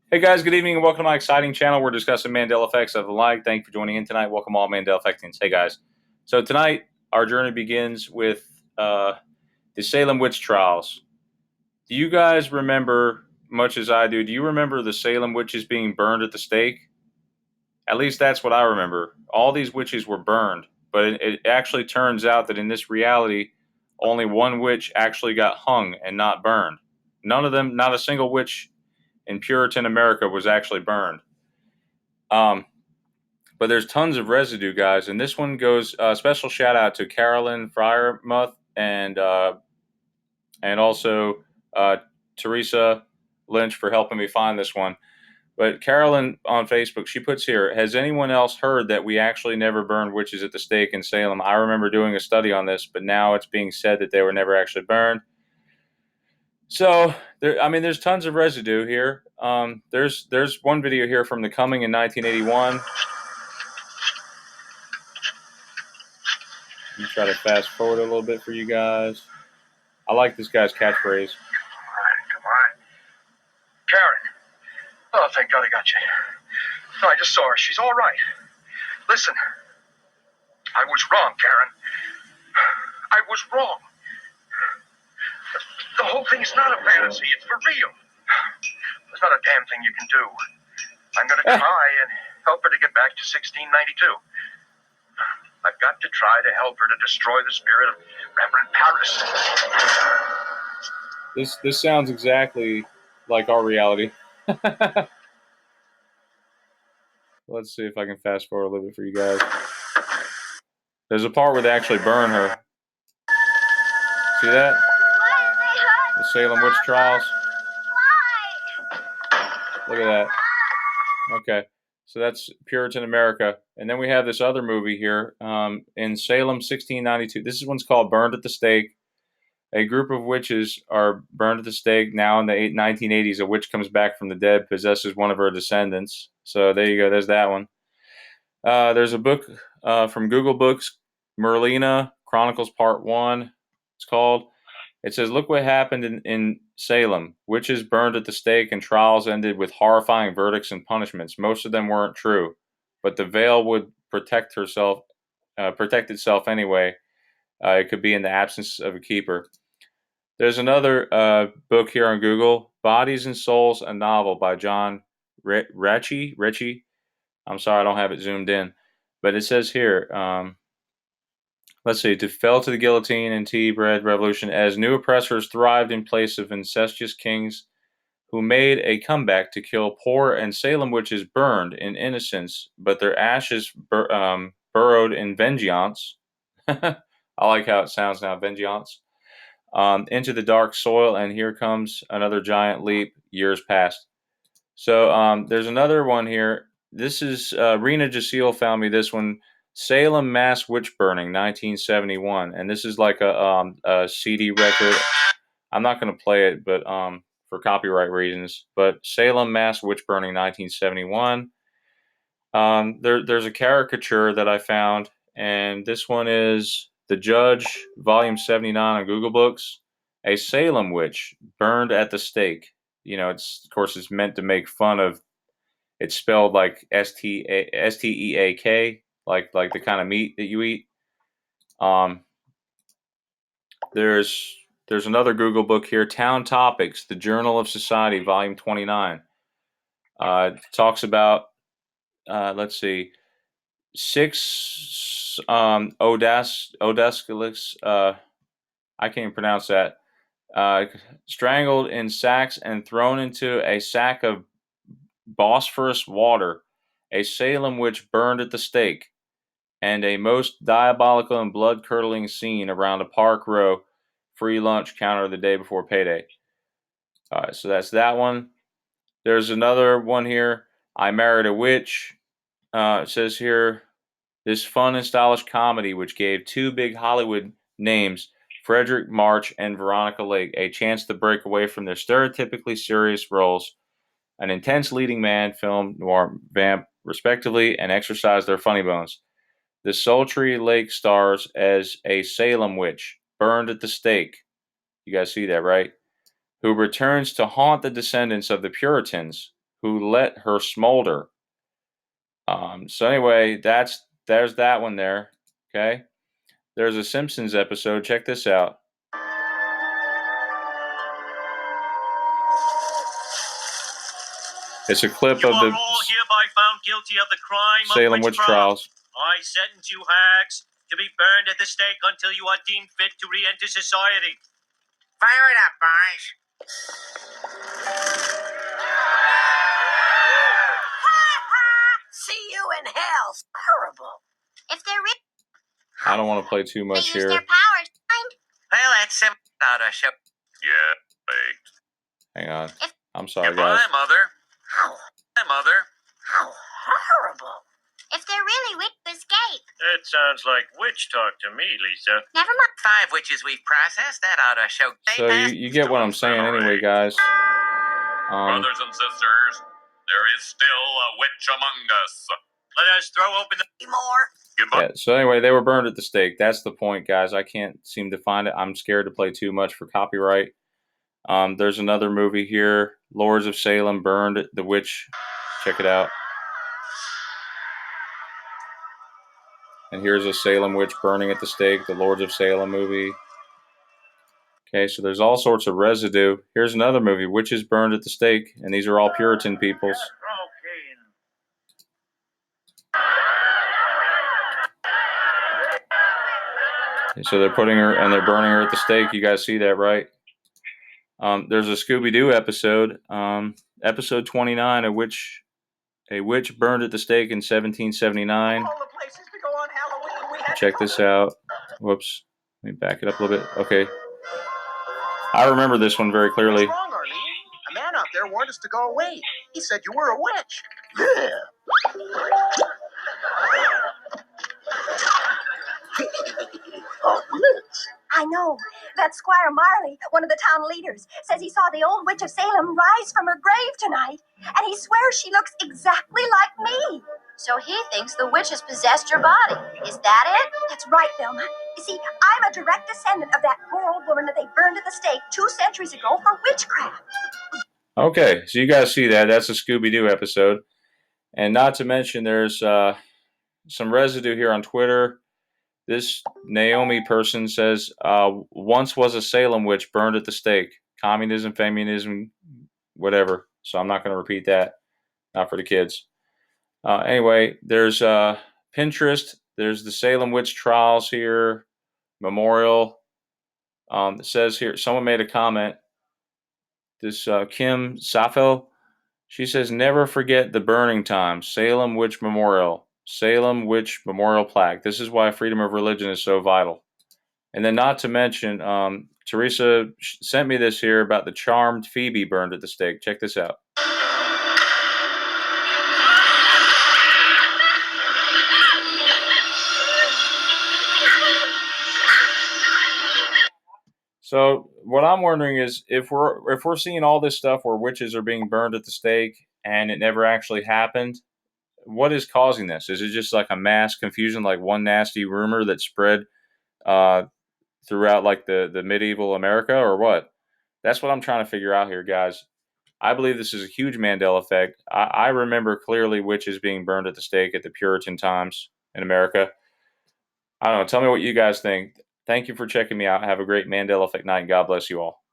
Hey guys, good evening and welcome to my exciting channel. We're discussing Mandela effects of the like. Thank you for joining in tonight. Welcome all Mandela effectians. Hey guys. So tonight our journey begins with the Salem witch trials. Do you guys remember, much as I do, do you remember the Salem witches being burned at the stake? At least that's what I remember. All these witches were burned, but it actually turns out that in this reality, only one witch actually got hung and not burned. None of them, not a single witch in Puritan America was actually burned. But there's tons of residue, guys, and this one goes special shout out to Carolyn Fryermuth and also Teresa Lynch for helping me find this one. But Carolyn on Facebook, she puts here, has anyone else heard that we actually never burned witches at the stake in Salem? I remember doing a study on this, but now it's being said that they were never actually burned. So, there's tons of residue here. There's one video here from The Coming in 1981. Let me try to fast forward a little bit for you guys. I like this guy's catchphrase. Come on. Karen. Oh, thank God I got you. No, I just saw her. She's all right. Listen. I was wrong, Karen. I was wrong. The whole thing's not a fantasy. It's for real. There's not a damn thing you can do. I'm going to try and help her to get back to 1692. I've got to try to help her to destroy the spirit of Reverend Paris. This sounds exactly like our reality. Let's see if I can fast forward a little bit for you guys. There's a part where they actually burn her. See that? The Salem witch trials. Look at that. Okay, so that's Puritan America. And then we have this other movie here in Salem, 1692. This one's called Burned at the Stake. A group of witches are burned at the stake. Now in the 1980s, a witch comes back from the dead, possesses one of her descendants. So there you go. There's that one. There's a book from Google Books, Merlina Chronicles Part 1. It's called. It says, look what happened in Salem. Witches burned at the stake and trials ended with horrifying verdicts and punishments. Most of them weren't true, but the veil would protect itself anyway. It could be in the absence of a keeper. There's another book here on Google, Bodies and Souls, a novel by John Ritchie. I'm sorry, I don't have it zoomed in. But it says here, let's see, to fell to the guillotine and tea bread revolution as new oppressors thrived in place of incestuous kings who made a comeback to kill poor and Salem witches burned in innocence, but their ashes burrowed in vengeance. I like how it sounds now, vengeance. Into the dark soil, and here comes another giant leap. Years past. So there's another one here. This is Rena Jaceel found me this one. Salem Mass Witch Burning, 1971, and this is like a CD record. I'm not going to play it, but for copyright reasons. But Salem Mass Witch Burning, 1971. There's a caricature that I found, and this one is The Judge, Volume 79 on Google Books. A Salem witch burned at the stake. You know, of course, it's meant to make fun of. It's spelled like Steak, like the kind of meat that you eat. There's another Google book here, Town Topics, The Journal of Society, Volume 29. Talks about let's see, 6 Odescalus, I can't even pronounce that, strangled in sacks and thrown into a sack of Bosphorus water, a Salem witch burned at the stake, and a most diabolical and blood-curdling scene around a park row free lunch counter the day before payday. All right, so that's that one. There's another one here, I Married a Witch. It says here, this fun and stylish comedy, which gave 2 big Hollywood names, Frederick March and Veronica Lake, a chance to break away from their stereotypically serious roles, an intense leading man, film, noir, vamp, respectively, and exercise their funny bones. The sultry Lake stars as a Salem witch, burned at the stake. You guys see that, right? Who returns to haunt the descendants of the Puritans, who let her smolder. So anyway, there's that one there. Okay. There's a Simpsons episode. Check this out. It's a clip You of the are all hereby found guilty of the crime Salem of Witch Trials. I sentence you hags to be burned at the stake until you are deemed fit to re-enter society. Fire it up, boys. See you in hell. Horrible. If they're rich, I don't want to play too they much use here. their powers. Well, that's some other show. Yeah, baked. Hang on. If- I'm sorry, guys. Goodbye, Mother. How, Hi, Mother. how horrible. If they're really rich, escape. It sounds like witch talk to me, Lisa. Never mind. 5 witches we've processed. That ought to show. So you get what I'm saying anyway, guys. Brothers and sisters, there is still a witch among us. Let us throw open the More. Goodbye. Yeah, so anyway, they were burned at the stake. That's the point, guys. I can't seem to find it. I'm scared to play too much for copyright. There's another movie here, Lords of Salem, burned at the witch. Check it out. And here's a Salem witch burning at the stake, the Lords of Salem movie. Okay, so there's all sorts of residue. Here's another movie, Witches Burned at the Stake, and these are all Puritan peoples. So they're putting her and they're burning her at the stake. You guys see that, right? There's a Scooby-Doo episode, episode 29, a witch burned at the stake in 1779. All the places to go on Halloween. We had Check this out. Whoops. Let me back it up a little bit. Okay. I remember this one very clearly. What's wrong, Arlene? A man out there warned us to go away. He said you were a witch. Oh, witch. I know. That Squire Marley, one of the town leaders, says he saw the old witch of Salem rise from her grave tonight, and he swears she looks exactly like me. So he thinks the witch has possessed your body. Is that it? That's right, Velma. You see, I'm a direct descendant of that poor old woman that they burned at the stake 2 centuries ago for witchcraft. Okay, so you guys see that. That's a Scooby-Doo episode. And not to mention, there's some residue here on Twitter. This Naomi person says, once was a Salem witch burned at the stake. Communism, feminism, whatever. So I'm not going to repeat that. Not for the kids. Anyway, there's Pinterest. There's the Salem Witch Trials here. Memorial. It says here, someone made a comment. This Kim Safo, she says, never forget the burning time. Salem Witch Memorial. Salem Witch Memorial Plaque. This is why freedom of religion is so vital. And then not to mention, Teresa sent me this here about the charmed Phoebe burned at the stake. Check this out. So what I'm wondering is if we're seeing all this stuff where witches are being burned at the stake and it never actually happened, what is causing this? Is it just like a mass confusion, like one nasty rumor that spread throughout like the medieval America, or what? That's what I'm trying to figure out here, guys. I believe this is a huge Mandela effect. I remember clearly witches being burned at the stake at the Puritan times in America. I don't know. Tell me what you guys think. Thank you for checking me out. Have a great Mandela Effect night. God bless you all.